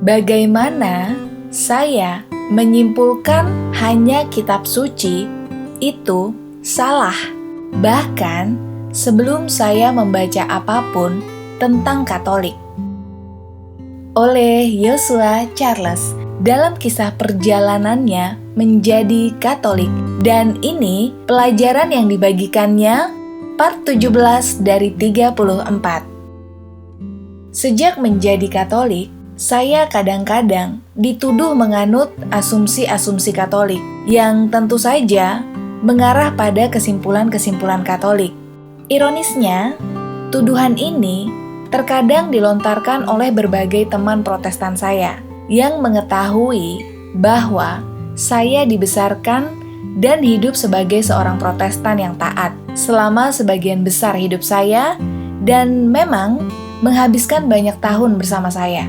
Bagaimana saya menyimpulkan hanya kitab suci itu salah, bahkan sebelum saya membaca apapun tentang Katolik. Oleh Joshua Charles dalam kisah perjalanannya menjadi Katolik, dan ini pelajaran yang dibagikannya part 17 dari 34. Sejak menjadi Katolik, saya kadang-kadang dituduh menganut asumsi-asumsi Katolik yang tentu saja mengarah pada kesimpulan-kesimpulan Katolik. Ironisnya, tuduhan ini terkadang dilontarkan oleh berbagai teman Protestan saya yang mengetahui bahwa saya dibesarkan dan hidup sebagai seorang Protestan yang taat selama sebagian besar hidup saya dan memang menghabiskan banyak tahun bersama saya.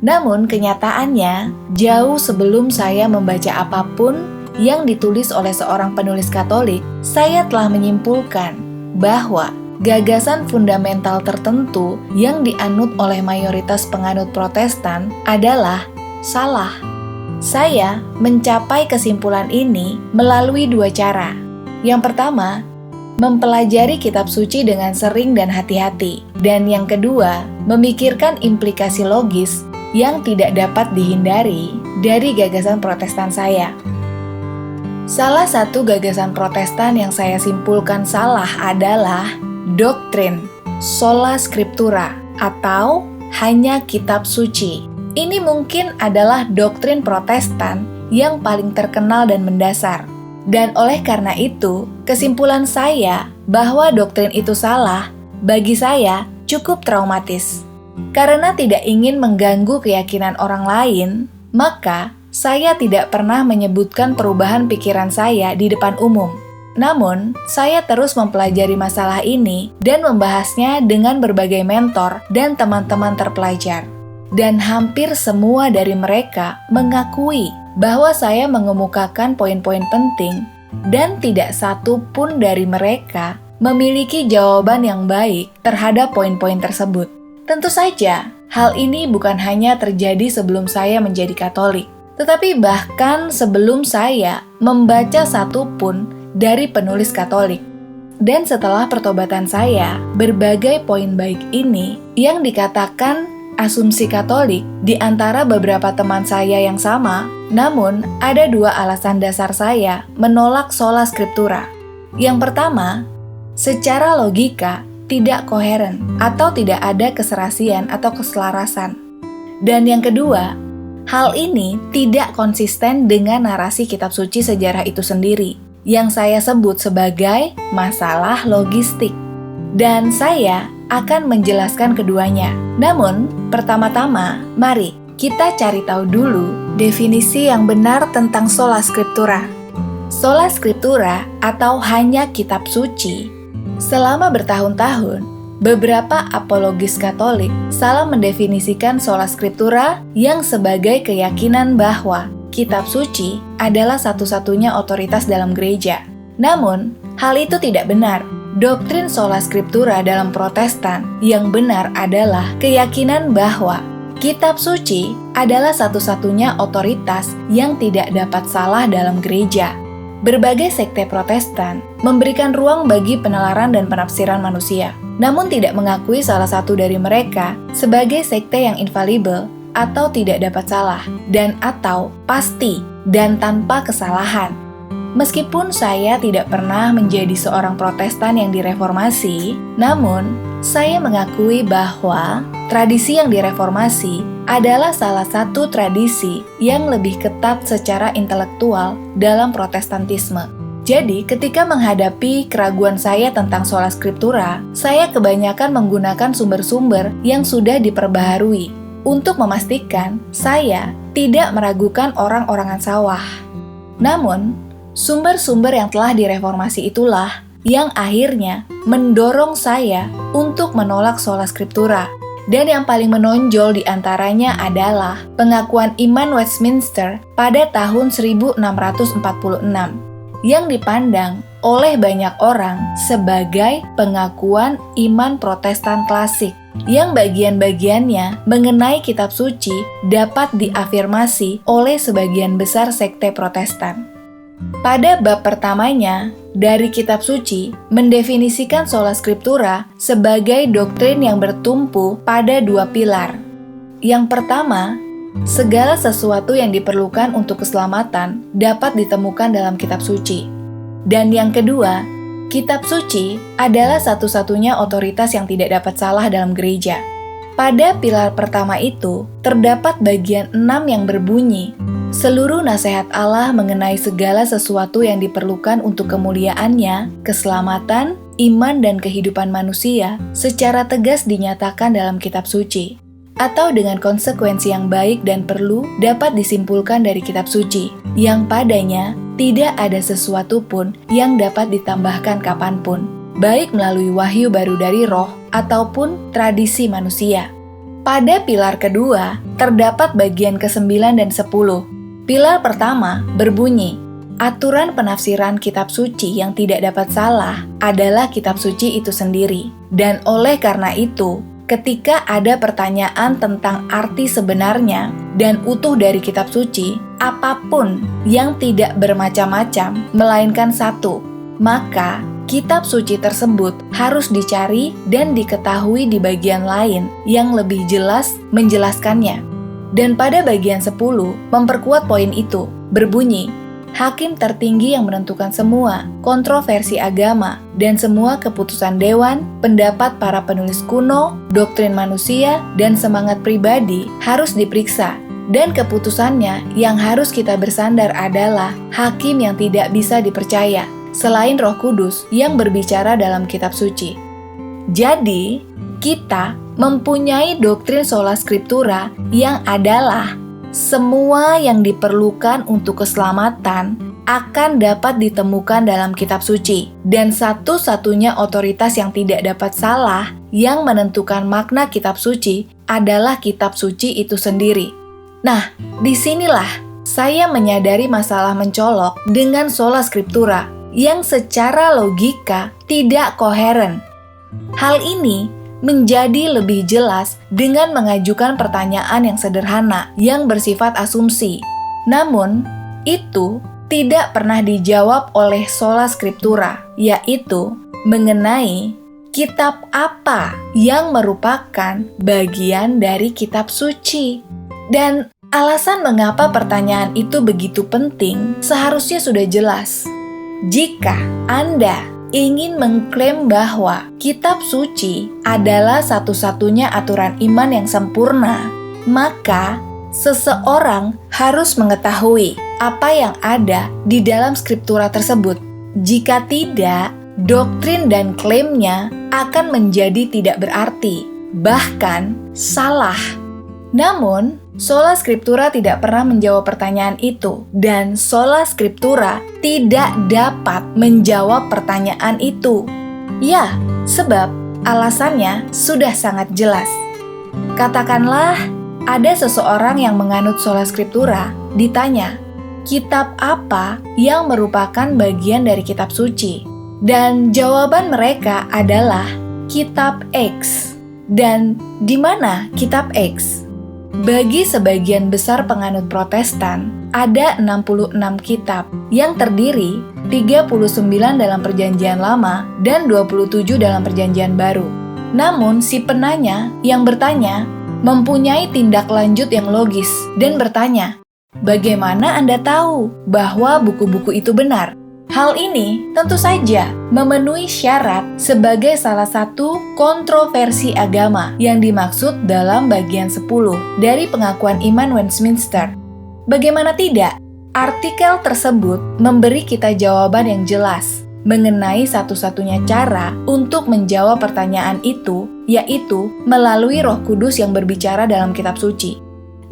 Namun kenyataannya, jauh sebelum saya membaca apapun yang ditulis oleh seorang penulis Katolik, saya telah menyimpulkan bahwa gagasan fundamental tertentu yang dianut oleh mayoritas penganut Protestan adalah salah. Saya mencapai kesimpulan ini melalui dua cara. Yang pertama, mempelajari kitab suci dengan sering dan hati-hati. Dan yang kedua, memikirkan implikasi logis yang tidak dapat dihindari dari gagasan Protestan saya. Salah satu gagasan Protestan yang saya simpulkan salah adalah doktrin sola scriptura atau hanya kitab suci. Ini mungkin adalah doktrin Protestan yang paling terkenal dan mendasar. Dan oleh karena itu, kesimpulan saya bahwa doktrin itu salah bagi saya cukup traumatis. Karena tidak ingin mengganggu keyakinan orang lain, maka saya tidak pernah menyebutkan perubahan pikiran saya di depan umum. Namun, saya terus mempelajari masalah ini dan membahasnya dengan berbagai mentor dan teman-teman terpelajar. Dan hampir semua dari mereka mengakui bahwa saya mengemukakan poin-poin penting dan tidak satu pun dari mereka memiliki jawaban yang baik terhadap poin-poin tersebut. Tentu saja, hal ini bukan hanya terjadi sebelum saya menjadi Katolik, tetapi bahkan sebelum saya membaca satu pun dari penulis Katolik. Dan setelah pertobatan saya, berbagai poin baik ini yang dikatakan asumsi Katolik di antara beberapa teman saya yang sama, namun ada dua alasan dasar saya menolak sola scriptura. Yang pertama, secara logika tidak koheren atau tidak ada keserasian atau keselarasan. Dan yang kedua, hal ini tidak konsisten dengan narasi kitab suci sejarah itu sendiri, yang saya sebut sebagai masalah logistik. Dan saya akan menjelaskan keduanya. Namun, pertama-tama, mari kita cari tahu dulu definisi yang benar tentang sola scriptura. Sola scriptura atau hanya kitab suci. Selama bertahun-tahun, beberapa apologis Katolik salah mendefinisikan sola scriptura yang sebagai keyakinan bahwa kitab suci adalah satu-satunya otoritas dalam gereja. Namun, hal itu tidak benar. Doktrin sola scriptura dalam Protestan yang benar adalah keyakinan bahwa kitab suci adalah satu-satunya otoritas yang tidak dapat salah dalam gereja. Berbagai sekte Protestan memberikan ruang bagi penalaran dan penafsiran manusia, namun tidak mengakui salah satu dari mereka sebagai sekte yang infalibel atau tidak dapat salah, dan atau pasti dan tanpa kesalahan. Meskipun saya tidak pernah menjadi seorang Protestan yang direformasi, namun saya mengakui bahwa tradisi yang direformasi adalah salah satu tradisi yang lebih ketat secara intelektual dalam Protestantisme. Jadi, ketika menghadapi keraguan saya tentang sola scriptura, saya kebanyakan menggunakan sumber-sumber yang sudah diperbaharui untuk memastikan saya tidak meragukan orang-orangan sawah. Namun, sumber-sumber yang telah direformasi itulah yang akhirnya mendorong saya untuk menolak sola scriptura. Dan yang paling menonjol di antaranya adalah pengakuan iman Westminster pada tahun 1646 yang dipandang oleh banyak orang sebagai pengakuan iman Protestan klasik yang bagian-bagiannya mengenai kitab suci dapat diafirmasi oleh sebagian besar sekte Protestan. Pada bab pertamanya, dari kitab suci mendefinisikan sola scriptura sebagai doktrin yang bertumpu pada dua pilar. Yang pertama, segala sesuatu yang diperlukan untuk keselamatan dapat ditemukan dalam kitab suci. Dan yang kedua, kitab suci adalah satu-satunya otoritas yang tidak dapat salah dalam gereja. Pada pilar pertama itu, terdapat bagian 6 yang berbunyi, seluruh nasihat Allah mengenai segala sesuatu yang diperlukan untuk kemuliaannya, keselamatan, iman, dan kehidupan manusia secara tegas dinyatakan dalam kitab suci. Atau dengan konsekuensi yang baik dan perlu dapat disimpulkan dari kitab suci, yang padanya tidak ada sesuatu pun yang dapat ditambahkan kapanpun, baik melalui wahyu baru dari roh ataupun tradisi manusia. Pada pilar kedua, terdapat bagian ke-9 dan 10. Pilar pertama berbunyi, aturan penafsiran kitab suci yang tidak dapat salah adalah kitab suci itu sendiri. Dan oleh karena itu, ketika ada pertanyaan tentang arti sebenarnya dan utuh dari kitab suci, apapun yang tidak bermacam-macam, melainkan satu, maka kitab suci tersebut harus dicari dan diketahui di bagian lain yang lebih jelas menjelaskannya. Dan pada bagian 10, memperkuat poin itu, berbunyi, hakim tertinggi yang menentukan semua kontroversi agama dan semua keputusan dewan, pendapat para penulis kuno, doktrin manusia, dan semangat pribadi harus diperiksa. Dan keputusannya yang harus kita bersandar adalah hakim yang tidak bisa dipercaya, selain Roh Kudus yang berbicara dalam kitab suci. Jadi, kita mempunyai doktrin sola scriptura yang adalah semua yang diperlukan untuk keselamatan akan dapat ditemukan dalam kitab suci, dan satu-satunya otoritas yang tidak dapat salah yang menentukan makna kitab suci adalah kitab suci itu sendiri. Nah, disinilah saya menyadari masalah mencolok dengan sola scriptura yang secara logika tidak koheren. Hal ini menjadi lebih jelas dengan mengajukan pertanyaan yang sederhana yang bersifat asumsi. Namun, itu tidak pernah dijawab oleh sola scriptura, yaitu mengenai kitab apa yang merupakan bagian dari kitab suci. Dan alasan mengapa pertanyaan itu begitu penting seharusnya sudah jelas. Jika Anda ingin mengklaim bahwa kitab suci adalah satu-satunya aturan iman yang sempurna, maka seseorang harus mengetahui apa yang ada di dalam skriptura tersebut. Jika tidak, doktrin dan klaimnya akan menjadi tidak berarti, bahkan salah. Namun, sola scriptura tidak pernah menjawab pertanyaan itu, dan sola scriptura tidak dapat menjawab pertanyaan itu. Ya, sebab alasannya sudah sangat jelas. Katakanlah ada seseorang yang menganut sola scriptura ditanya, kitab apa yang merupakan bagian dari kitab suci? Dan jawaban mereka adalah kitab X. Dan di mana kitab X? Bagi sebagian besar penganut Protestan, ada 66 kitab yang terdiri 39 dalam Perjanjian Lama dan 27 dalam Perjanjian Baru. Namun, si penanya yang bertanya mempunyai tindak lanjut yang logis dan bertanya, bagaimana Anda tahu bahwa buku-buku itu benar? Hal ini tentu saja memenuhi syarat sebagai salah satu kontroversi agama yang dimaksud dalam bagian 10 dari pengakuan iman Westminster. Bagaimana tidak? Artikel tersebut memberi kita jawaban yang jelas mengenai satu-satunya cara untuk menjawab pertanyaan itu, yaitu melalui Roh Kudus yang berbicara dalam kitab suci.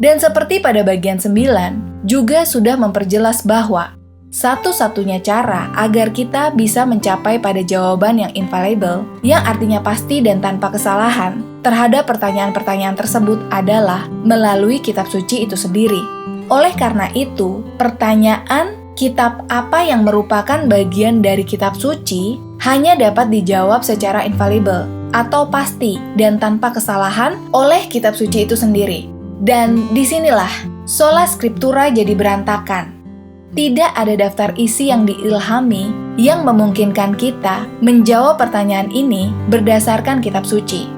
Dan seperti pada bagian 9, juga sudah memperjelas bahwa satu-satunya cara agar kita bisa mencapai pada jawaban yang infallible, yang artinya pasti dan tanpa kesalahan, terhadap pertanyaan-pertanyaan tersebut adalah melalui kitab suci itu sendiri. Oleh karena itu, pertanyaan kitab apa yang merupakan bagian dari kitab suci hanya dapat dijawab secara infallible, atau pasti dan tanpa kesalahan oleh kitab suci itu sendiri. Dan disinilah sola scriptura jadi berantakan. Tidak ada daftar isi yang diilhami yang memungkinkan kita menjawab pertanyaan ini berdasarkan kitab suci.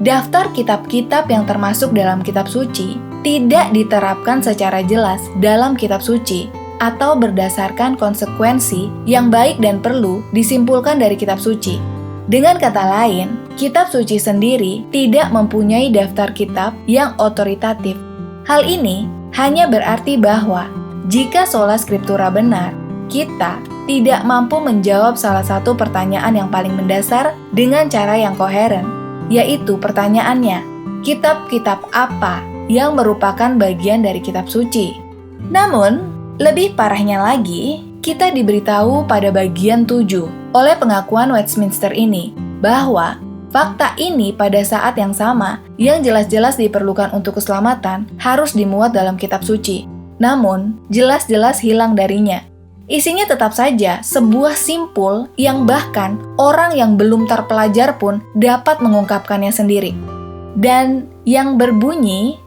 Daftar kitab-kitab yang termasuk dalam kitab suci tidak diterapkan secara jelas dalam kitab suci atau berdasarkan konsekuensi yang baik dan perlu disimpulkan dari kitab suci. Dengan kata lain, kitab suci sendiri tidak mempunyai daftar kitab yang otoritatif. Hal ini hanya berarti bahwa jika sola scriptura benar, kita tidak mampu menjawab salah satu pertanyaan yang paling mendasar dengan cara yang koheren, yaitu pertanyaannya, kitab-kitab apa yang merupakan bagian dari kitab suci? Namun, lebih parahnya lagi, kita diberitahu pada bagian 7 oleh pengakuan Westminster ini, bahwa fakta ini pada saat yang sama yang jelas-jelas diperlukan untuk keselamatan harus dimuat dalam kitab suci. Namun, jelas-jelas hilang darinya. Isinya tetap saja sebuah simpul yang bahkan orang yang belum terpelajar pun dapat mengungkapkannya sendiri. Dan yang berbunyi,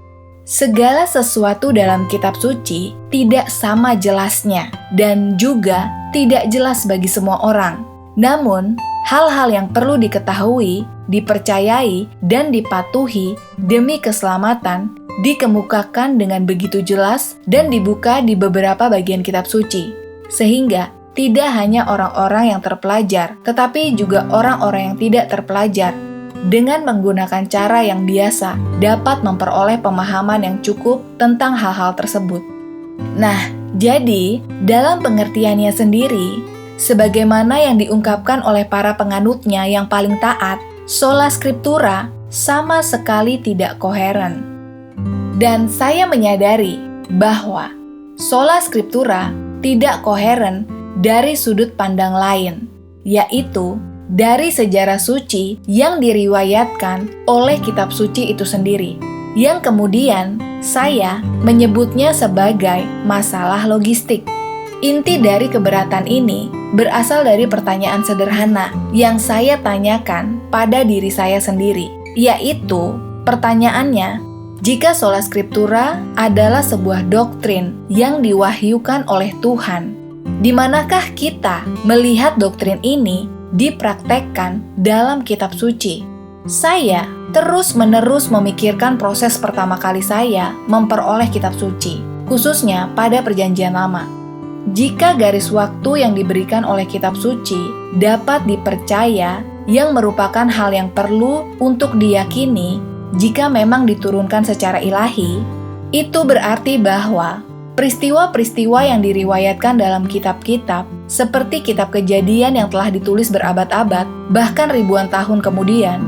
segala sesuatu dalam kitab suci tidak sama jelasnya dan juga tidak jelas bagi semua orang. Namun, hal-hal yang perlu diketahui, dipercayai, dan dipatuhi demi keselamatan dikemukakan dengan begitu jelas dan dibuka di beberapa bagian kitab suci, sehingga tidak hanya orang-orang yang terpelajar, tetapi juga orang-orang yang tidak terpelajar, dengan menggunakan cara yang biasa, dapat memperoleh pemahaman yang cukup tentang hal-hal tersebut. Nah, jadi dalam pengertiannya sendiri, sebagaimana yang diungkapkan oleh para penganutnya yang paling taat, sola scriptura sama sekali tidak koheren. Dan saya menyadari bahwa sola scriptura tidak koheren dari sudut pandang lain, yaitu dari sejarah suci yang diriwayatkan oleh kitab suci itu sendiri, yang kemudian saya menyebutnya sebagai masalah logistik. Inti dari keberatan ini berasal dari pertanyaan sederhana yang saya tanyakan pada diri saya sendiri, yaitu pertanyaannya, jika sola scriptura adalah sebuah doktrin yang diwahyukan oleh Tuhan, di manakah kita melihat doktrin ini dipraktekkan dalam kitab suci? Saya terus-menerus memikirkan proses pertama kali saya memperoleh kitab suci, khususnya pada Perjanjian Lama. Jika garis waktu yang diberikan oleh kitab suci dapat dipercaya yang merupakan hal yang perlu untuk diyakini jika memang diturunkan secara ilahi, itu berarti bahwa peristiwa-peristiwa yang diriwayatkan dalam kitab-kitab, seperti kitab Kejadian yang telah ditulis berabad-abad, bahkan ribuan tahun kemudian,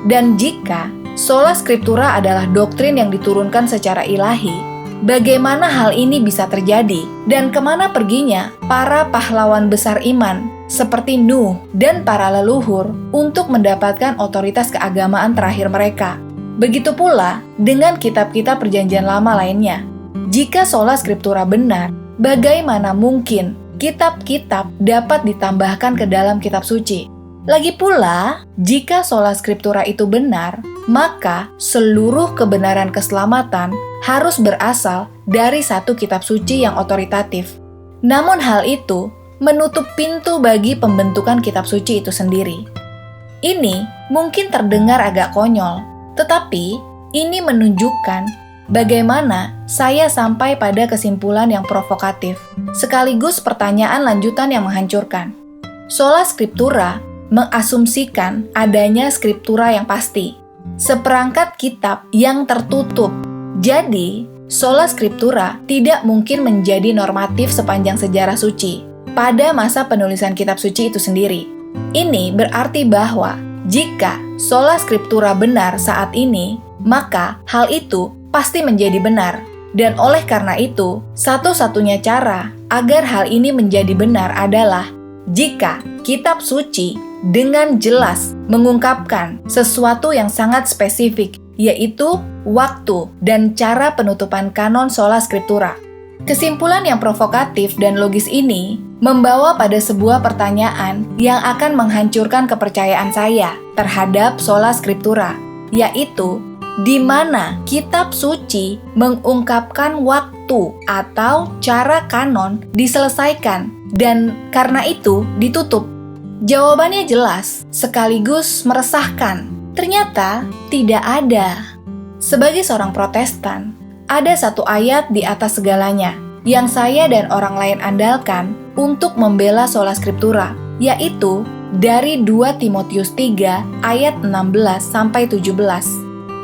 dan jika sola scriptura adalah doktrin yang diturunkan secara ilahi, bagaimana hal ini bisa terjadi dan kemana perginya para pahlawan besar iman seperti Nuh dan para leluhur untuk mendapatkan otoritas keagamaan terakhir mereka? Begitu pula dengan kitab-kitab Perjanjian Lama lainnya. Jika sola scriptura benar, bagaimana mungkin kitab-kitab dapat ditambahkan ke dalam kitab suci? Lagi pula, jika sola scriptura itu benar, maka seluruh kebenaran keselamatan harus berasal dari satu kitab suci yang otoritatif. Namun hal itu menutup pintu bagi pembentukan kitab suci itu sendiri. Ini mungkin terdengar agak konyol, tetapi ini menunjukkan bagaimana saya sampai pada kesimpulan yang provokatif, sekaligus pertanyaan lanjutan yang menghancurkan. Sola scriptura mengasumsikan adanya skriptura yang pasti, seperangkat kitab yang tertutup. Jadi, sola scriptura tidak mungkin menjadi normatif sepanjang sejarah suci pada masa penulisan kitab suci itu sendiri. Ini berarti bahwa jika sola scriptura benar saat ini, maka hal itu pasti menjadi benar. Dan oleh karena itu, satu-satunya cara agar hal ini menjadi benar adalah jika kitab suci dengan jelas mengungkapkan sesuatu yang sangat spesifik, yaitu waktu dan cara penutupan kanon sola scriptura. Kesimpulan yang provokatif dan logis ini membawa pada sebuah pertanyaan yang akan menghancurkan kepercayaan saya terhadap sola scriptura, yaitu di mana kitab suci mengungkapkan waktu atau cara kanon diselesaikan dan karena itu ditutup. Jawabannya jelas sekaligus meresahkan. Ternyata tidak ada. Sebagai seorang Protestan, ada satu ayat di atas segalanya yang saya dan orang lain andalkan untuk membela sola scriptura, yaitu dari 2 Timotius 3 ayat 16-17.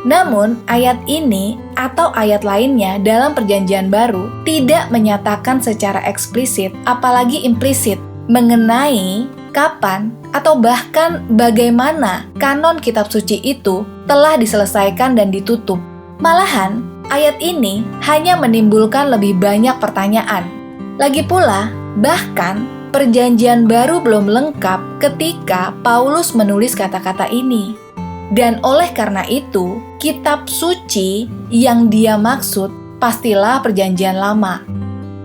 Namun, ayat ini atau ayat lainnya dalam Perjanjian Baru tidak menyatakan secara eksplisit, apalagi implisit, mengenai kapan atau bahkan bagaimana kanon kitab suci itu telah diselesaikan dan ditutup. Malahan, ayat ini hanya menimbulkan lebih banyak pertanyaan. Lagi pula, bahkan Perjanjian Baru belum lengkap ketika Paulus menulis kata-kata ini. Dan oleh karena itu, kitab suci yang dia maksud pastilah Perjanjian Lama.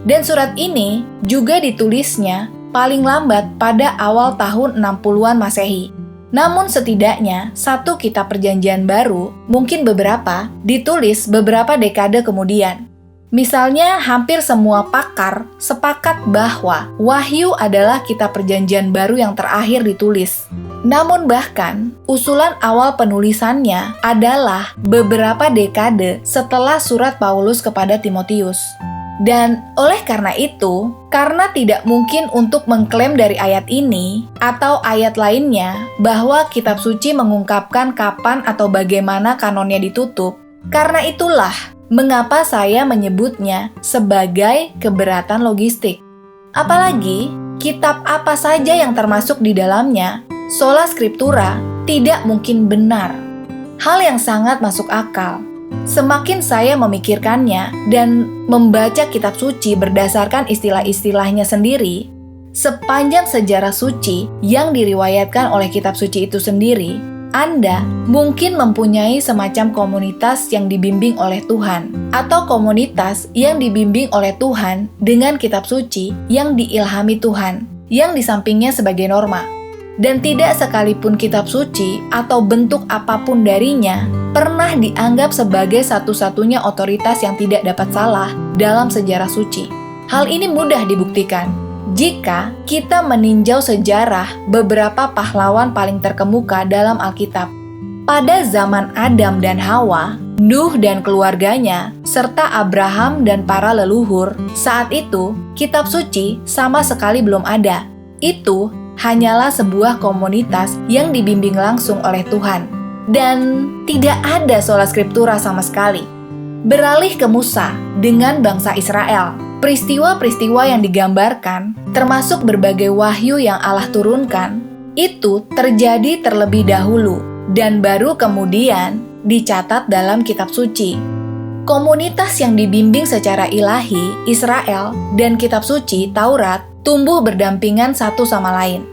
Dan surat ini juga ditulisnya paling lambat pada awal tahun 60-an Masehi. Namun setidaknya satu kitab Perjanjian Baru, mungkin beberapa, ditulis beberapa dekade kemudian. Misalnya, hampir semua pakar sepakat bahwa Wahyu adalah kitab Perjanjian Baru yang terakhir ditulis. Namun bahkan, usulan awal penulisannya adalah beberapa dekade setelah surat Paulus kepada Timotius. Dan oleh karena itu, karena tidak mungkin untuk mengklaim dari ayat ini atau ayat lainnya bahwa kitab suci mengungkapkan kapan atau bagaimana kanonnya ditutup, karena itulah mengapa saya menyebutnya sebagai keberatan logistik. Apalagi, kitab apa saja yang termasuk di dalamnya, sola scriptura tidak mungkin benar. Hal yang sangat masuk akal. Semakin saya memikirkannya dan membaca kitab suci berdasarkan istilah-istilahnya sendiri, sepanjang sejarah suci yang diriwayatkan oleh kitab suci itu sendiri, Anda mungkin mempunyai semacam komunitas yang dibimbing oleh Tuhan, atau komunitas yang dibimbing oleh Tuhan dengan kitab suci yang diilhami Tuhan, yang di sampingnya sebagai norma. Dan tidak sekalipun kitab suci atau bentuk apapun darinya pernah dianggap sebagai satu-satunya otoritas yang tidak dapat salah dalam sejarah suci. Hal ini mudah dibuktikan jika kita meninjau sejarah beberapa pahlawan paling terkemuka dalam Alkitab. Pada zaman Adam dan Hawa, Nuh dan keluarganya, serta Abraham dan para leluhur, saat itu kitab suci sama sekali belum ada. Itu hanyalah sebuah komunitas yang dibimbing langsung oleh Tuhan. Dan tidak ada sola scriptura sama sekali. Beralih ke Musa dengan bangsa Israel, peristiwa-peristiwa yang digambarkan, termasuk berbagai wahyu yang Allah turunkan, itu terjadi terlebih dahulu dan baru kemudian dicatat dalam kitab suci. Komunitas yang dibimbing secara ilahi, Israel, dan kitab suci, Taurat, tumbuh berdampingan satu sama lain.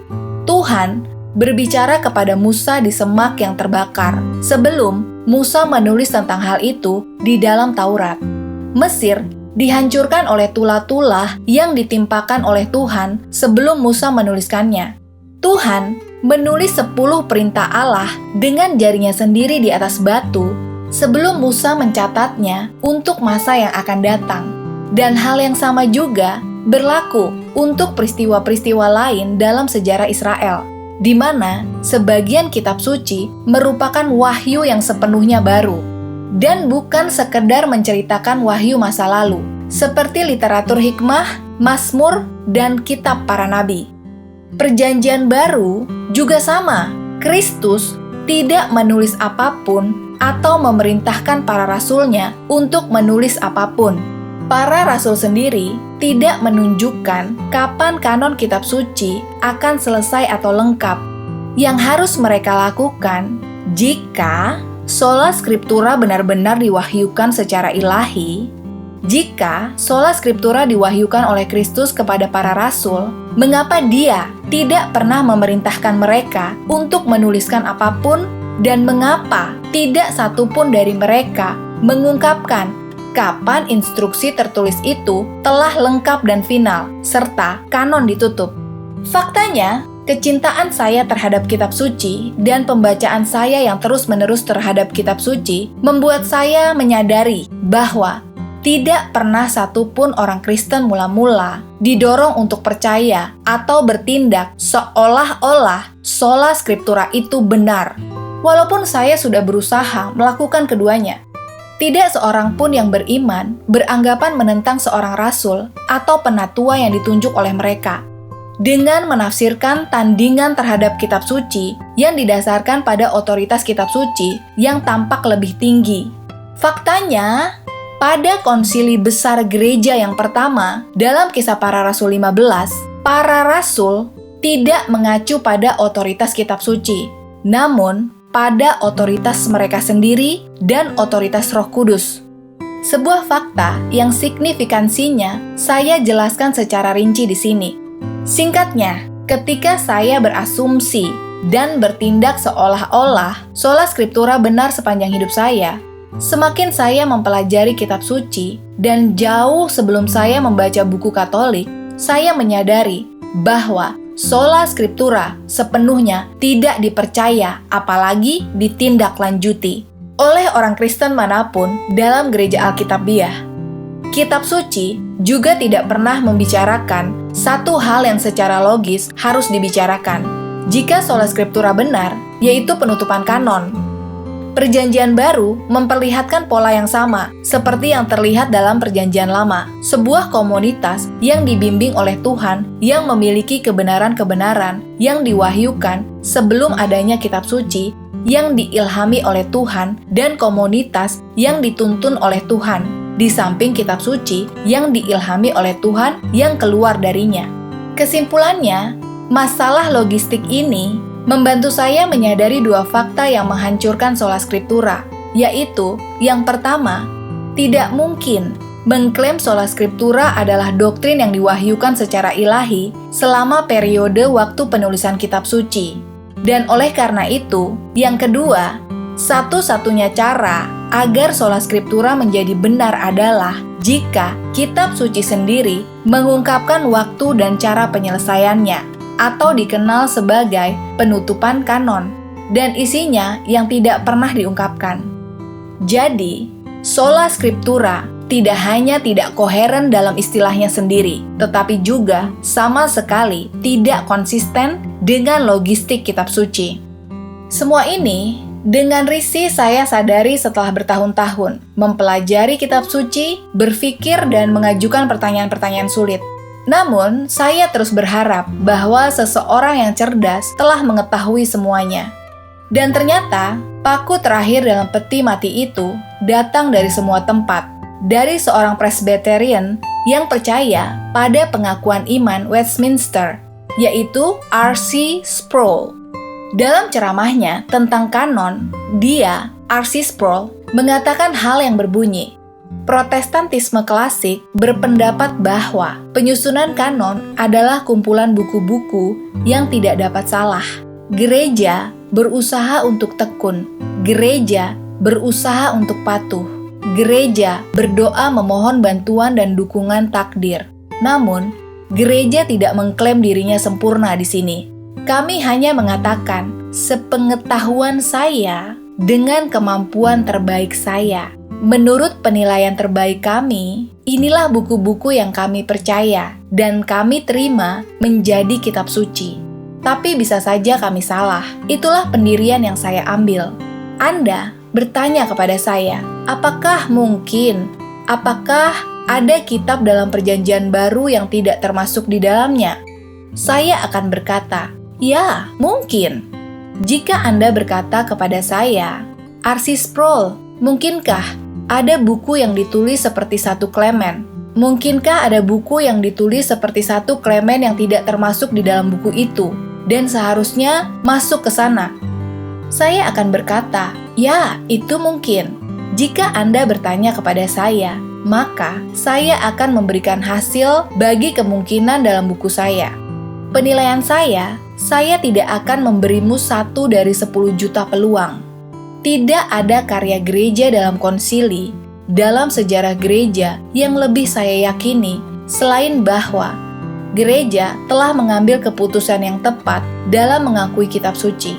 Tuhan berbicara kepada Musa di semak yang terbakar sebelum Musa menulis tentang hal itu di dalam Taurat. Mesir dihancurkan oleh tulah-tulah yang ditimpakan oleh Tuhan sebelum Musa menuliskannya. Tuhan menulis 10 perintah Allah dengan jarinya sendiri di atas batu sebelum Musa mencatatnya untuk masa yang akan datang. Dan hal yang sama juga berlaku untuk peristiwa-peristiwa lain dalam sejarah Israel, di mana sebagian kitab suci merupakan wahyu yang sepenuhnya baru, dan bukan sekedar menceritakan wahyu masa lalu, seperti literatur hikmah, Mazmur, dan kitab para nabi. Perjanjian Baru juga sama. Kristus tidak menulis apapun atau memerintahkan para rasulnya untuk menulis apapun. Para rasul sendiri tidak menunjukkan kapan kanon kitab suci akan selesai atau lengkap. Yang harus mereka lakukan jika sola scriptura benar-benar diwahyukan secara ilahi, jika sola scriptura diwahyukan oleh Kristus kepada para rasul, mengapa Dia tidak pernah memerintahkan mereka untuk menuliskan apapun, dan mengapa tidak satupun dari mereka mengungkapkan kapan instruksi tertulis itu telah lengkap dan final, serta kanon ditutup. Faktanya, kecintaan saya terhadap kitab suci dan pembacaan saya yang terus-menerus terhadap kitab suci membuat saya menyadari bahwa tidak pernah satupun orang Kristen mula-mula didorong untuk percaya atau bertindak seolah-olah sola scriptura itu benar. Walaupun saya sudah berusaha melakukan keduanya, tidak seorang pun yang beriman beranggapan menentang seorang rasul atau penatua yang ditunjuk oleh mereka dengan menafsirkan tandingan terhadap kitab suci yang didasarkan pada otoritas kitab suci yang tampak lebih tinggi. Faktanya, pada konsili besar gereja yang pertama dalam Kisah Para Rasul 15, para rasul tidak mengacu pada otoritas kitab suci, namun pada otoritas mereka sendiri dan otoritas Roh Kudus. Sebuah fakta yang signifikansinya saya jelaskan secara rinci di sini. Singkatnya, ketika saya berasumsi dan bertindak seolah-olah sola scriptura benar sepanjang hidup saya, semakin saya mempelajari kitab suci dan jauh sebelum saya membaca buku Katolik, saya menyadari bahwa sola scriptura sepenuhnya tidak dipercaya, apalagi ditindaklanjuti oleh orang Kristen manapun dalam gereja Alkitabiah. Kitab suci juga tidak pernah membicarakan satu hal yang secara logis harus dibicarakan. Jika sola scriptura benar, yaitu penutupan kanon. Perjanjian Baru memperlihatkan pola yang sama, seperti yang terlihat dalam Perjanjian Lama, sebuah komunitas yang dibimbing oleh Tuhan yang memiliki kebenaran-kebenaran yang diwahyukan sebelum adanya kitab suci yang diilhami oleh Tuhan dan komunitas yang dituntun oleh Tuhan, di samping kitab suci yang diilhami oleh Tuhan yang keluar darinya. Kesimpulannya, masalah logistik ini membantu saya menyadari dua fakta yang menghancurkan sola scriptura, yaitu yang pertama, tidak mungkin mengklaim sola scriptura adalah doktrin yang diwahyukan secara ilahi selama periode waktu penulisan kitab suci. Dan oleh karena itu, yang kedua, satu-satunya cara agar sola scriptura menjadi benar adalah jika kitab suci sendiri mengungkapkan waktu dan cara penyelesaiannya, atau dikenal sebagai penutupan kanon, dan isinya yang tidak pernah diungkapkan. Jadi, sola scriptura tidak hanya tidak koheren dalam istilahnya sendiri, tetapi juga sama sekali tidak konsisten dengan logistik kitab suci. Semua ini dengan risih saya sadari setelah bertahun-tahun mempelajari kitab suci, berpikir dan mengajukan pertanyaan-pertanyaan sulit. Namun, saya terus berharap bahwa seseorang yang cerdas telah mengetahui semuanya. Dan ternyata, paku terakhir dalam peti mati itu datang dari semua tempat, dari seorang Presbyterian yang percaya pada pengakuan iman Westminster, yaitu R.C. Sproul. Dalam ceramahnya tentang kanon, R.C. Sproul, mengatakan hal yang berbunyi, Protestantisme klasik berpendapat bahwa penyusunan kanon adalah kumpulan buku-buku yang tidak dapat salah. Gereja berusaha untuk tekun. Gereja berusaha untuk patuh. Gereja berdoa memohon bantuan dan dukungan takdir. Namun, gereja tidak mengklaim dirinya sempurna di sini. Kami hanya mengatakan, sepengetahuan saya dengan kemampuan terbaik saya. Menurut penilaian terbaik kami, inilah buku-buku yang kami percaya dan kami terima menjadi kitab suci. Tapi bisa saja kami salah. Itulah pendirian yang saya ambil. Anda bertanya kepada saya, apakah mungkin? Apakah ada kitab dalam Perjanjian Baru yang tidak termasuk di dalamnya? Saya akan berkata, ya, mungkin. Jika Anda berkata kepada saya, R.C. Sproul, mungkinkah ada buku yang ditulis seperti 1 Clement? Mungkinkah ada buku yang ditulis seperti 1 Clement yang tidak termasuk di dalam buku itu dan seharusnya masuk ke sana? Saya akan berkata, ya, itu mungkin. Jika Anda bertanya kepada saya, maka saya akan memberikan hasil bagi kemungkinan dalam buku saya. Penilaian saya tidak akan memberimu 1 dari 10 juta peluang. Tidak ada karya gereja dalam konsili dalam sejarah gereja yang lebih saya yakini selain bahwa gereja telah mengambil keputusan yang tepat dalam mengakui kitab suci.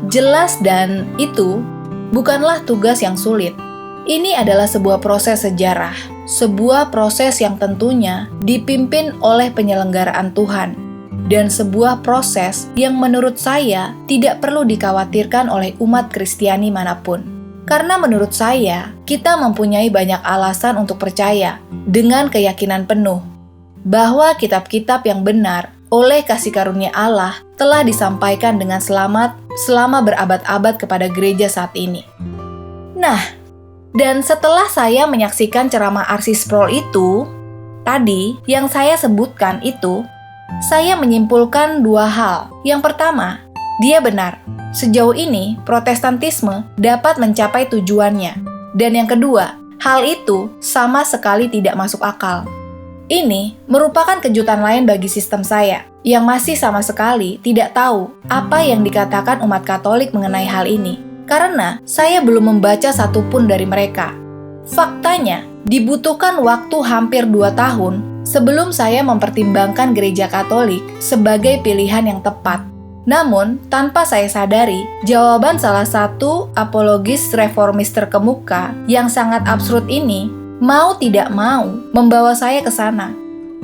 Jelas, dan itu bukanlah tugas yang sulit. Ini adalah sebuah proses sejarah, sebuah proses yang tentunya dipimpin oleh penyelenggaraan Tuhan, dan sebuah proses yang menurut saya tidak perlu dikhawatirkan oleh umat Kristiani manapun. Karena menurut saya, kita mempunyai banyak alasan untuk percaya dengan keyakinan penuh bahwa kitab-kitab yang benar oleh kasih karunia Allah telah disampaikan dengan selamat selama berabad-abad kepada gereja saat ini. Nah, dan setelah saya menyaksikan ceramah R.C. Sproul itu, tadi yang saya sebutkan itu, saya menyimpulkan dua hal. Yang pertama, dia benar. Sejauh ini, Protestantisme dapat mencapai tujuannya. Dan yang kedua, hal itu sama sekali tidak masuk akal. Ini merupakan kejutan lain bagi sistem saya, yang masih sama sekali tidak tahu apa yang dikatakan umat Katolik mengenai hal ini, karena saya belum membaca satupun dari mereka. Faktanya, dibutuhkan waktu hampir 2 tahun sebelum saya mempertimbangkan gereja Katolik sebagai pilihan yang tepat. Namun, tanpa saya sadari, jawaban salah satu apologis reformis terkemuka yang sangat absurd ini mau tidak mau membawa saya ke sana.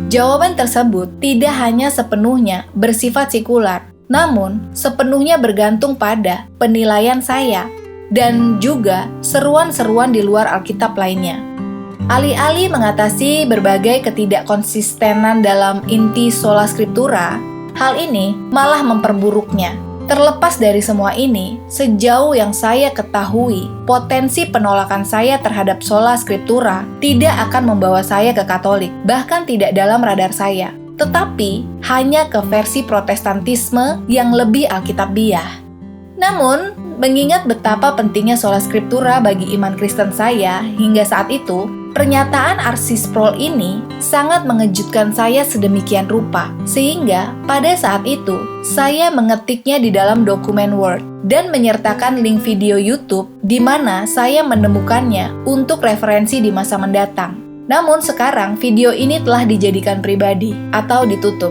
Jawaban tersebut tidak hanya sepenuhnya bersifat sekular, namun sepenuhnya bergantung pada penilaian saya dan juga seruan-seruan di luar Alkitab lainnya. Alih-alih mengatasi berbagai ketidakkonsistenan dalam inti sola scriptura, hal ini malah memperburuknya. Terlepas dari semua ini, sejauh yang saya ketahui, potensi penolakan saya terhadap sola scriptura tidak akan membawa saya ke Katolik, bahkan tidak dalam radar saya, tetapi hanya ke versi Protestantisme yang lebih alkitabiah. Namun, mengingat betapa pentingnya sola scriptura bagi iman Kristen saya hingga saat itu, pernyataan R.C. Sproul ini sangat mengejutkan saya sedemikian rupa, sehingga pada saat itu saya mengetiknya di dalam dokumen Word dan menyertakan link video YouTube di mana saya menemukannya untuk referensi di masa mendatang. Namun sekarang video ini telah dijadikan pribadi atau ditutup.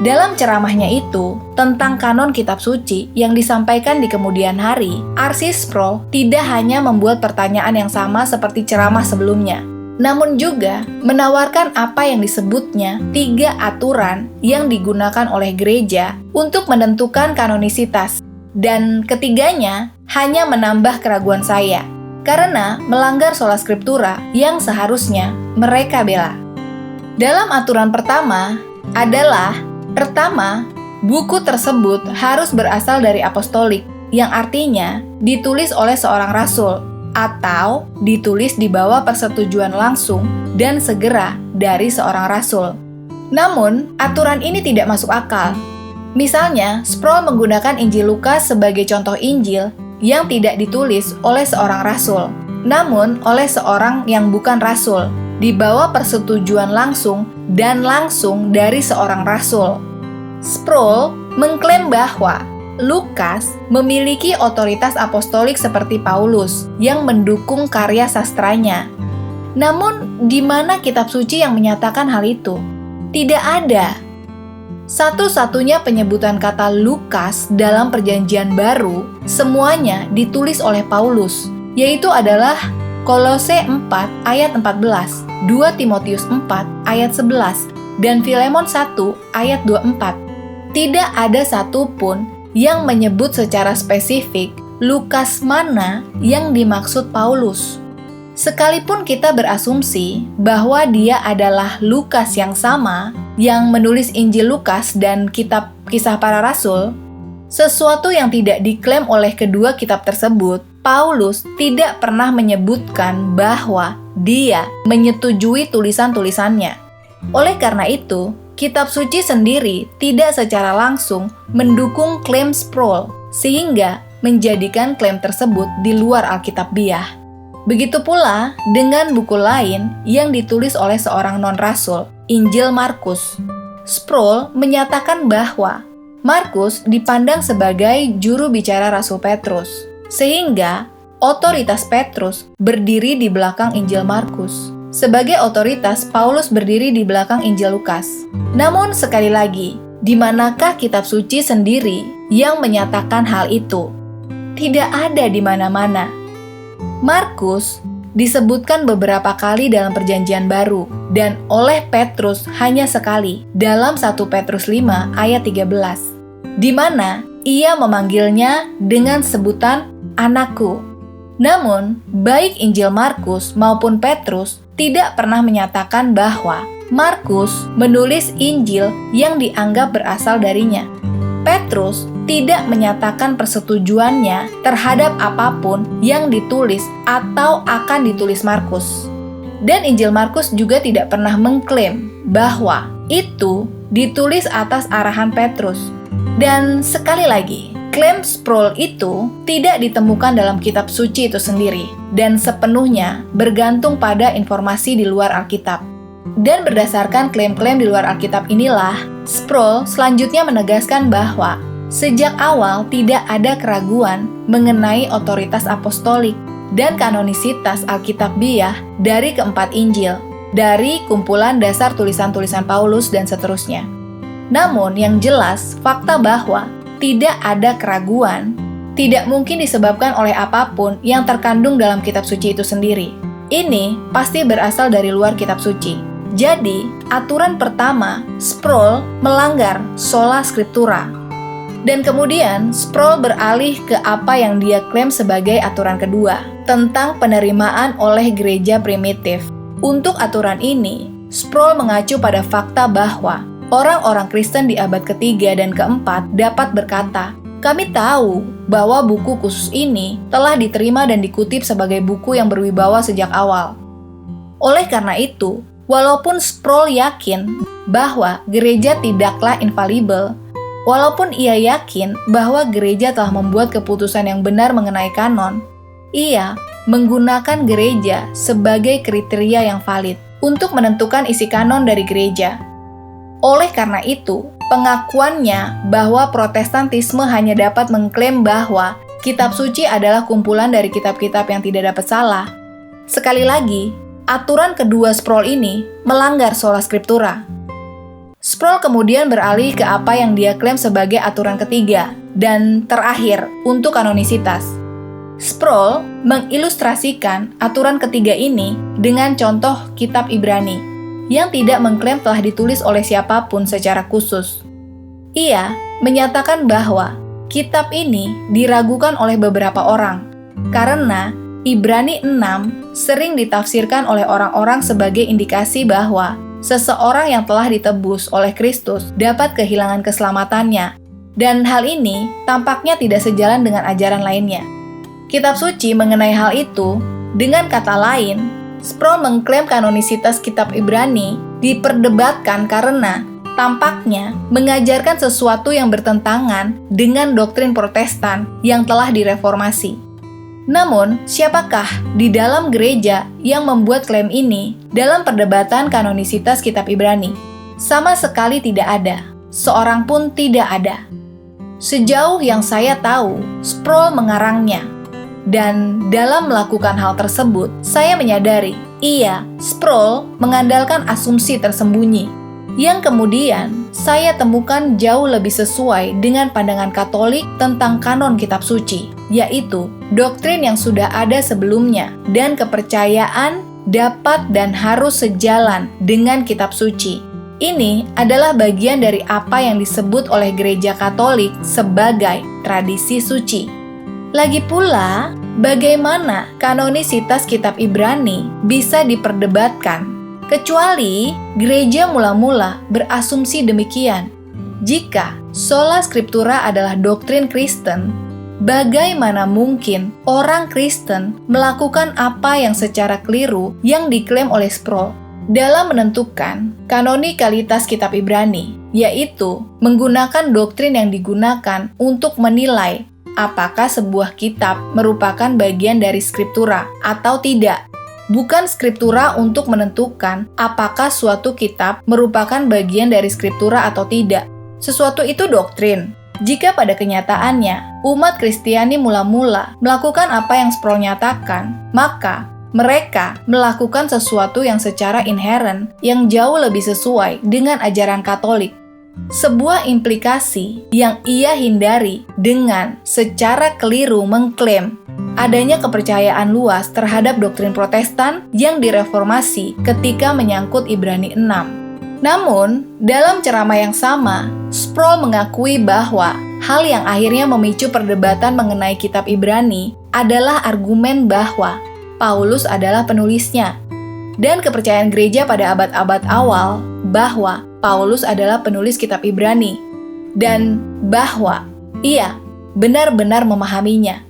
Dalam ceramahnya itu, tentang kanon kitab suci yang disampaikan di kemudian hari, R.C. Sproul tidak hanya membuat pertanyaan yang sama seperti ceramah sebelumnya, namun juga menawarkan apa yang disebutnya 3 aturan yang digunakan oleh gereja untuk menentukan kanonisitas. Dan ketiganya hanya menambah keraguan saya, karena melanggar sola scriptura yang seharusnya mereka bela. Dalam aturan pertama adalah pertama, buku tersebut harus berasal dari apostolik, yang artinya ditulis oleh seorang rasul, atau ditulis di bawah persetujuan langsung dan segera dari seorang rasul. Namun, aturan ini tidak masuk akal. Misalnya, Sproul menggunakan Injil Lukas sebagai contoh Injil yang tidak ditulis oleh seorang rasul, namun oleh seorang yang bukan rasul, di bawah persetujuan langsung dan langsung dari seorang rasul. Sproul mengklaim bahwa Lukas memiliki otoritas apostolik seperti Paulus yang mendukung karya sastranya. Namun, di mana kitab suci yang menyatakan hal itu? Tidak ada. Satu-satunya penyebutan kata Lukas dalam Perjanjian Baru semuanya ditulis oleh Paulus, yaitu adalah Kolose 4 ayat 14, 2 Timotius 4 ayat 11, dan Filemon 1 ayat 24. Tidak ada satupun yang menyebut secara spesifik Lukas mana yang dimaksud Paulus. Sekalipun kita berasumsi bahwa dia adalah Lukas yang sama yang menulis Injil Lukas dan kitab Kisah Para Rasul, sesuatu yang tidak diklaim oleh kedua kitab tersebut, Paulus tidak pernah menyebutkan bahwa dia menyetujui tulisan-tulisannya. Oleh karena itu, kitab suci sendiri tidak secara langsung mendukung klaim Sproul, sehingga menjadikan klaim tersebut di luar Alkitabiah. Begitu pula dengan buku lain yang ditulis oleh seorang non-rasul, Injil Markus. Sproul menyatakan bahwa Markus dipandang sebagai juru bicara Rasul Petrus, sehingga otoritas Petrus berdiri di belakang Injil Markus. Sebagai otoritas, Paulus berdiri di belakang Injil Lukas. Namun sekali lagi, di manakah kitab suci sendiri yang menyatakan hal itu? Tidak ada di mana-mana. Markus disebutkan beberapa kali dalam Perjanjian Baru dan oleh Petrus hanya sekali dalam 1 Petrus 5 ayat 13, di mana ia memanggilnya dengan sebutan anakku. Namun, baik Injil Markus maupun Petrus tidak pernah menyatakan bahwa Markus menulis Injil yang dianggap berasal darinya. Petrus tidak menyatakan persetujuannya terhadap apapun yang ditulis atau akan ditulis Markus. Dan Injil Markus juga tidak pernah mengklaim bahwa itu ditulis atas arahan Petrus. Dan sekali lagi, klaim Sproul itu tidak ditemukan dalam kitab suci itu sendiri dan sepenuhnya bergantung pada informasi di luar Alkitab. Dan berdasarkan klaim-klaim di luar Alkitab inilah, Sproul selanjutnya menegaskan bahwa sejak awal tidak ada keraguan mengenai otoritas apostolik dan kanonisitas Alkitabiah dari keempat Injil, dari kumpulan dasar tulisan-tulisan Paulus dan seterusnya. Namun yang jelas, fakta bahwa tidak ada keraguan tidak mungkin disebabkan oleh apapun yang terkandung dalam kitab suci itu sendiri. Ini pasti berasal dari luar kitab suci. Jadi, aturan pertama, Sproul melanggar sola scriptura. Dan kemudian, Sproul beralih ke apa yang dia klaim sebagai aturan kedua, tentang penerimaan oleh gereja primitif. Untuk aturan ini, Sproul mengacu pada fakta bahwa orang-orang Kristen di abad ketiga dan keempat dapat berkata, "Kami tahu bahwa buku khusus ini telah diterima dan dikutip sebagai buku yang berwibawa sejak awal." Oleh karena itu, walaupun Sproul yakin bahwa gereja tidaklah infalibel, walaupun ia yakin bahwa gereja telah membuat keputusan yang benar mengenai kanon, ia menggunakan gereja sebagai kriteria yang valid untuk menentukan isi kanon dari gereja. Oleh karena itu, pengakuannya bahwa Protestantisme hanya dapat mengklaim bahwa kitab suci adalah kumpulan dari kitab-kitab yang tidak dapat salah. Sekali lagi, aturan kedua Sproul ini melanggar sola scriptura. Sproul kemudian beralih ke apa yang dia klaim sebagai aturan ketiga dan terakhir untuk kanonisitas. Sproul mengilustrasikan aturan ketiga ini dengan contoh kitab Ibrani yang tidak mengklaim telah ditulis oleh siapapun secara khusus. Ia menyatakan bahwa kitab ini diragukan oleh beberapa orang karena Ibrani 6 sering ditafsirkan oleh orang-orang sebagai indikasi bahwa seseorang yang telah ditebus oleh Kristus dapat kehilangan keselamatannya, dan hal ini tampaknya tidak sejalan dengan ajaran lainnya. Kitab suci mengenai hal itu, dengan kata lain, Sproul mengklaim kanonisitas kitab Ibrani diperdebatkan karena tampaknya mengajarkan sesuatu yang bertentangan dengan doktrin Protestan yang telah direformasi. Namun, siapakah di dalam gereja yang membuat klaim ini dalam perdebatan kanonisitas kitab Ibrani? Sama sekali tidak ada. Seorang pun tidak ada. Sejauh yang saya tahu, Sproul mengarangnya. Dan dalam melakukan hal tersebut, saya menyadari, Sproul mengandalkan asumsi tersembunyi, yang kemudian saya temukan jauh lebih sesuai dengan pandangan Katolik tentang kanon kitab suci, yaitu doktrin yang sudah ada sebelumnya dan kepercayaan dapat dan harus sejalan dengan kitab suci. Ini adalah bagian dari apa yang disebut oleh gereja Katolik sebagai tradisi suci. Lagi pula, bagaimana kanonisitas kitab Ibrani bisa diperdebatkan, kecuali gereja mula-mula berasumsi demikian. Jika sola scriptura adalah doktrin Kristen, bagaimana mungkin orang Kristen melakukan apa yang secara keliru yang diklaim oleh Sproul dalam menentukan kanonikalitas kitab Ibrani, yaitu menggunakan doktrin yang digunakan untuk menilai apakah sebuah kitab merupakan bagian dari skriptura atau tidak. Bukan skriptura untuk menentukan apakah suatu kitab merupakan bagian dari skriptura atau tidak. Sesuatu itu doktrin, Jika pada kenyataannya, umat Kristiani mula-mula melakukan apa yang Sproul nyatakan, maka mereka melakukan sesuatu yang secara inheren yang jauh lebih sesuai dengan ajaran Katolik. Sebuah implikasi yang ia hindari dengan secara keliru mengklaim adanya kepercayaan luas terhadap doktrin Protestan yang direformasi ketika menyangkut Ibrani 6. Namun, dalam ceramah yang sama, Sproul mengakui bahwa hal yang akhirnya memicu perdebatan mengenai kitab Ibrani adalah argumen bahwa Paulus adalah penulisnya, dan kepercayaan gereja pada abad-abad awal bahwa Paulus adalah penulis kitab Ibrani, dan bahwa ia benar-benar memahaminya.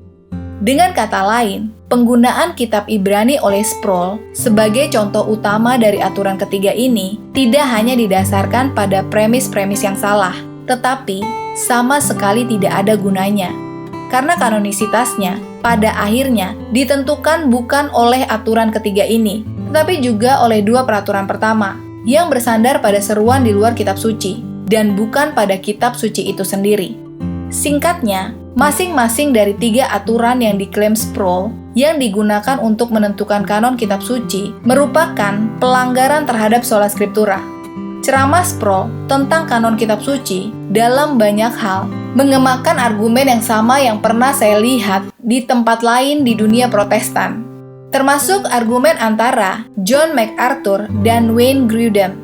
Dengan kata lain, penggunaan kitab Ibrani oleh Sproul sebagai contoh utama dari aturan ketiga ini tidak hanya didasarkan pada premis-premis yang salah, tetapi sama sekali tidak ada gunanya. Karena kanonisitasnya pada akhirnya ditentukan bukan oleh aturan ketiga ini, tetapi juga oleh dua peraturan pertama yang bersandar pada seruan di luar kitab suci dan bukan pada kitab suci itu sendiri. Singkatnya, masing-masing dari tiga aturan yang diklaim Sproul yang digunakan untuk menentukan kanon kitab suci merupakan pelanggaran terhadap sola scriptura. Ceramah Sproul tentang kanon kitab suci dalam banyak hal mengemakan argumen yang sama yang pernah saya lihat di tempat lain di dunia Protestan, termasuk argumen antara John MacArthur dan Wayne Grudem.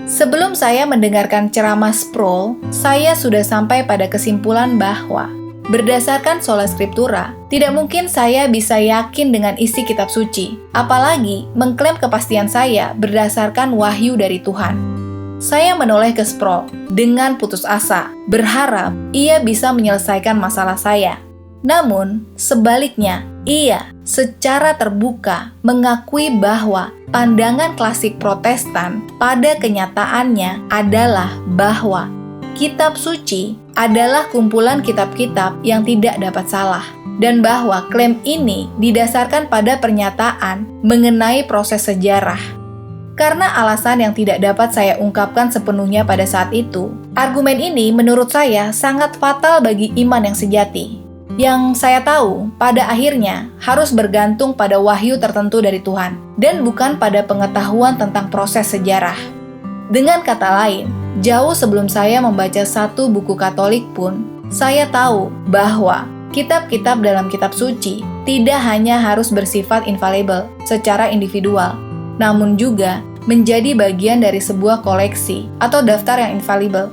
Sebelum saya mendengarkan ceramah Sproul, saya sudah sampai pada kesimpulan bahwa berdasarkan sola scriptura, tidak mungkin saya bisa yakin dengan isi kitab suci, apalagi mengklaim kepastian saya berdasarkan wahyu dari Tuhan. Saya menoleh ke Sproul dengan putus asa, berharap ia bisa menyelesaikan masalah saya. Namun, sebaliknya, ia secara terbuka mengakui bahwa pandangan klasik Protestan pada kenyataannya adalah bahwa kitab suci adalah kumpulan kitab-kitab yang tidak dapat salah, dan bahwa klaim ini didasarkan pada pernyataan mengenai proses sejarah. Karena alasan yang tidak dapat saya ungkapkan sepenuhnya pada saat itu, argumen ini menurut saya sangat fatal bagi iman yang sejati. Yang saya tahu pada akhirnya harus bergantung pada wahyu tertentu dari Tuhan, dan bukan pada pengetahuan tentang proses sejarah. Dengan kata lain, jauh sebelum saya membaca satu buku Katolik pun, saya tahu bahwa kitab-kitab dalam kitab suci tidak hanya harus bersifat infalibel secara individual, namun juga menjadi bagian dari sebuah koleksi atau daftar yang infalibel.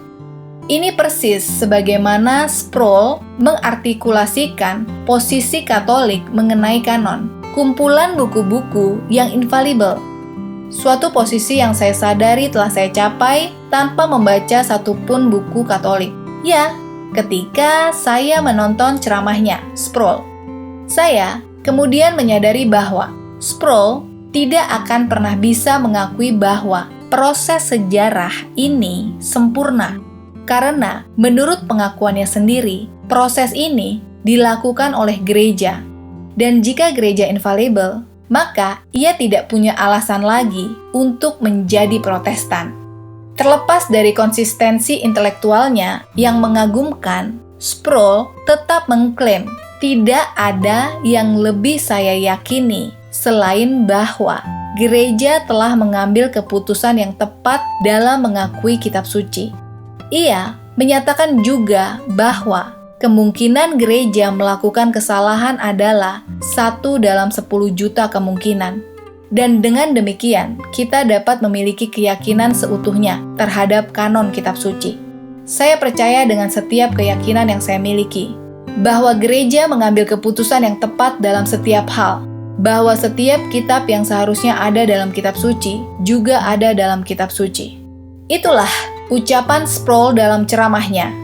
Ini persis sebagaimana Sproul mengartikulasikan posisi Katolik mengenai kanon, kumpulan buku-buku yang infalibel. Suatu posisi yang saya sadari telah saya capai tanpa membaca satupun buku Katolik. Ya, ketika saya menonton ceramahnya, Sproul. Saya kemudian menyadari bahwa Sproul tidak akan pernah bisa mengakui bahwa proses sejarah ini sempurna. Karena menurut pengakuannya sendiri, proses ini dilakukan oleh gereja. Dan jika gereja infalibel, maka ia tidak punya alasan lagi untuk menjadi Protestan. Terlepas dari konsistensi intelektualnya yang mengagumkan, Sproul tetap mengklaim tidak ada yang lebih saya yakini selain bahwa gereja telah mengambil keputusan yang tepat dalam mengakui kitab suci. Ia menyatakan juga bahwa kemungkinan gereja melakukan kesalahan adalah 1 dalam 10 juta kemungkinan. Dan dengan demikian, kita dapat memiliki keyakinan seutuhnya terhadap kanon kitab suci. Saya percaya dengan setiap keyakinan yang saya miliki, bahwa gereja mengambil keputusan yang tepat dalam setiap hal, bahwa setiap kitab yang seharusnya ada dalam kitab suci juga ada dalam kitab suci. Itulah ucapan Sproul dalam ceramahnya.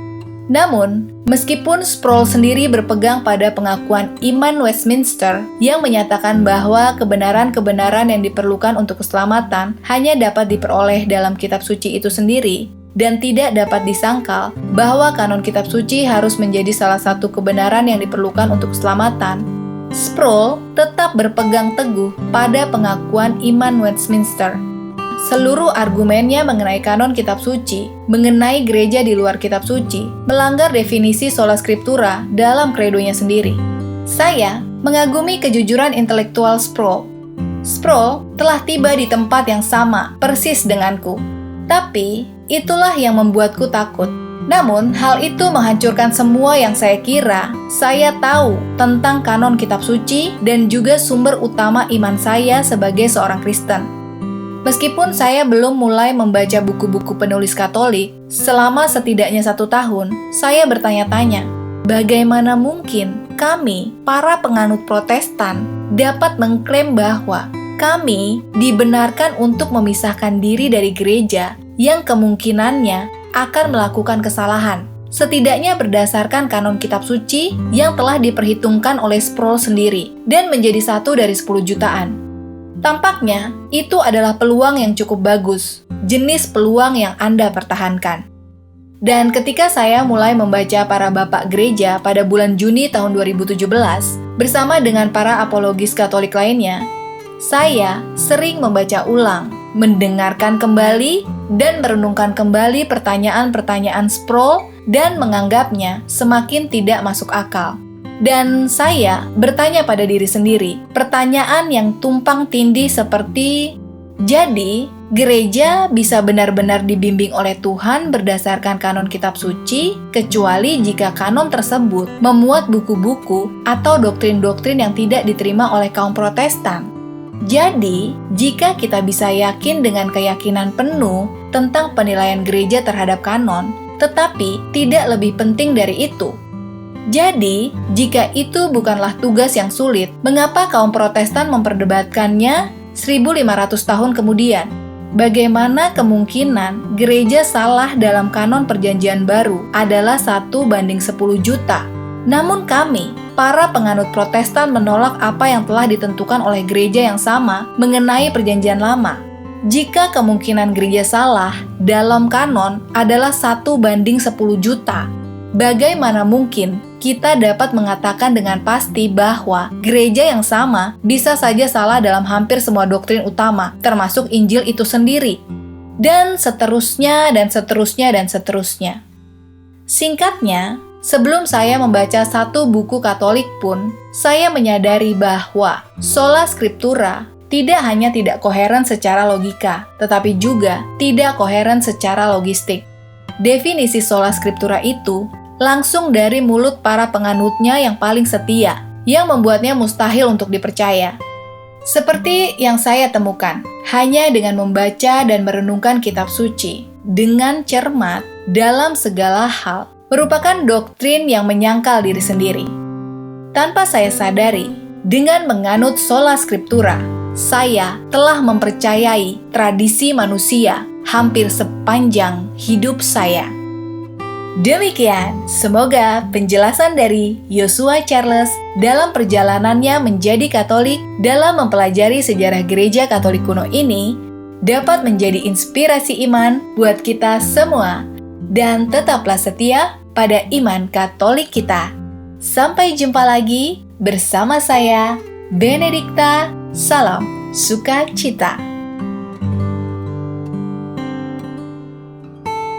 Namun, meskipun Sproul sendiri berpegang pada pengakuan iman Westminster yang menyatakan bahwa kebenaran-kebenaran yang diperlukan untuk keselamatan hanya dapat diperoleh dalam kitab suci itu sendiri, dan tidak dapat disangkal bahwa kanon kitab suci harus menjadi salah satu kebenaran yang diperlukan untuk keselamatan, Sproul tetap berpegang teguh pada pengakuan iman Westminster. seluruh argumennya mengenai kanon kitab suci, mengenai gereja di luar kitab suci, melanggar definisi sola scriptura dalam kredonya sendiri. Saya mengagumi kejujuran intelektual Sproul. Sproul telah tiba di tempat yang sama, persis denganku. Tapi, itulah yang membuatku takut. Namun, hal itu menghancurkan semua yang saya kira saya tahu tentang kanon kitab suci dan juga sumber utama iman saya sebagai seorang Kristen. Meskipun saya belum mulai membaca buku-buku penulis Katolik selama setidaknya 1 tahun, saya bertanya-tanya, bagaimana mungkin kami, para penganut Protestan, dapat mengklaim bahwa kami dibenarkan untuk memisahkan diri dari gereja yang kemungkinannya akan melakukan kesalahan, setidaknya berdasarkan kanon kitab suci yang telah diperhitungkan oleh Sproul sendiri dan menjadi 1 dari 10 jutaan. Tampaknya, itu adalah peluang yang cukup bagus, jenis peluang yang Anda pertahankan. Dan ketika saya mulai membaca para bapak gereja pada bulan Juni tahun 2017, bersama dengan para apologis Katolik lainnya, saya sering membaca ulang, mendengarkan kembali, dan merenungkan kembali pertanyaan-pertanyaan Sproul dan menganggapnya semakin tidak masuk akal. Dan saya bertanya pada diri sendiri, pertanyaan yang tumpang tindih seperti, jadi gereja bisa benar-benar dibimbing oleh Tuhan berdasarkan kanon kitab suci, kecuali jika kanon tersebut memuat buku-buku atau doktrin-doktrin yang tidak diterima oleh kaum Protestan. Jadi, jika kita bisa yakin dengan keyakinan penuh tentang penilaian gereja terhadap kanon, tetapi tidak lebih penting dari itu. Jadi, jika itu bukanlah tugas yang sulit, mengapa kaum Protestan memperdebatkannya 1500 tahun kemudian? Bagaimana kemungkinan gereja salah dalam kanon Perjanjian Baru adalah 1:10 juta? Namun kami, para penganut Protestan menolak apa yang telah ditentukan oleh gereja yang sama mengenai Perjanjian Lama. Jika kemungkinan gereja salah dalam kanon adalah 1:10 juta, bagaimana mungkin kita dapat mengatakan dengan pasti bahwa gereja yang sama bisa saja salah dalam hampir semua doktrin utama, termasuk Injil itu sendiri? Dan seterusnya, dan seterusnya, dan seterusnya. Singkatnya, sebelum saya membaca 1 buku Katolik pun, saya menyadari bahwa sola scriptura tidak hanya tidak koheren secara logika, tetapi juga tidak koheren secara logistik. Definisi sola scriptura itu langsung dari mulut para penganutnya yang paling setia, yang membuatnya mustahil untuk dipercaya. Seperti yang saya temukan, hanya dengan membaca dan merenungkan kitab suci dengan cermat dalam segala hal, merupakan doktrin yang menyangkal diri sendiri. Tanpa saya sadari, dengan menganut sola scriptura, saya telah mempercayai tradisi manusia hampir sepanjang hidup saya. Demikian, semoga penjelasan dari Yosua Charles dalam perjalanannya menjadi Katolik dalam mempelajari sejarah gereja Katolik kuno ini dapat menjadi inspirasi iman buat kita semua. Dan tetaplah setia pada iman Katolik kita. Sampai jumpa lagi bersama saya, Benedikta. Salam sukacita.